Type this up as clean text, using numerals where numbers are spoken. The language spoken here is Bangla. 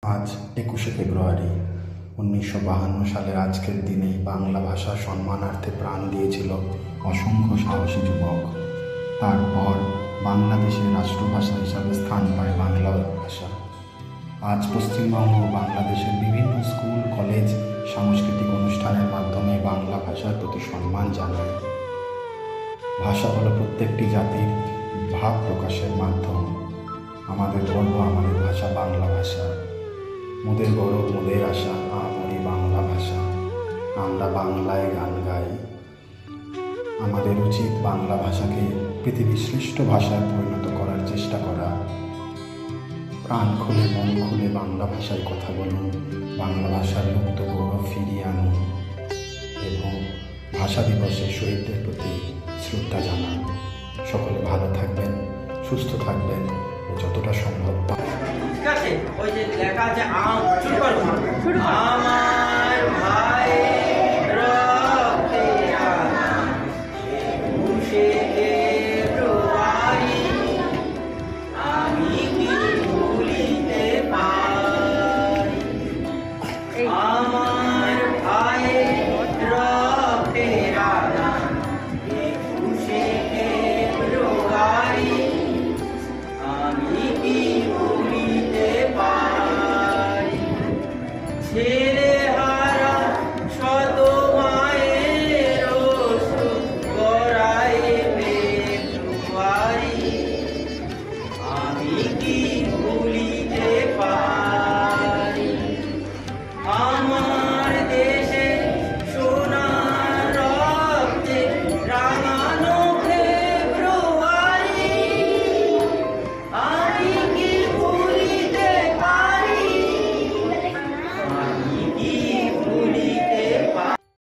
আজ ২১শে ফেব্রুয়ারি ১৯৫২ সালের আজকের দিনে বাংলা ভাষার সম্মানার্থে প্রাণ দিয়েছিল অসংখ্য সাহসী যুবক। তারপর বাংলাদেশের রাষ্ট্রভাষা হিসাবে স্থান পায় বাংলা ভাষা। আজ পশ্চিমবঙ্গ ও বাংলাদেশের বিভিন্ন স্কুল, কলেজ, সাংস্কৃতিক অনুষ্ঠানের মাধ্যমে বাংলা ভাষার প্রতি সম্মান জানায়। ভাষা হলো প্রত্যেকটি জাতির ভাব প্রকাশের মাধ্যম। আমাদের গর্ব আমাদের ভাষা বাংলা ভাষা। মোদের গৌরব মোদের আশা, আমারই বাংলা ভাষা। আমরা বাংলায় গান গাই। আমাদের উচিত বাংলা ভাষাকে পৃথিবীর শ্রেষ্ঠ ভাষায় পরিণত করার চেষ্টা করা। প্রাণ খুলে মন খুলে বাংলা ভাষায় কথা বলুন, বাংলা ভাষার লুপ্ত গৌরব ফিরিয়ে আনুন এবং ভাষা দিবসে শহীদদের প্রতি শ্রদ্ধা জানান। সকলে ভালো থাকবেন, সুস্থ থাকবেন ও যতটা সম্ভব ঠিক আছে, ওই যে লেখা আছে আম, শুরু করো।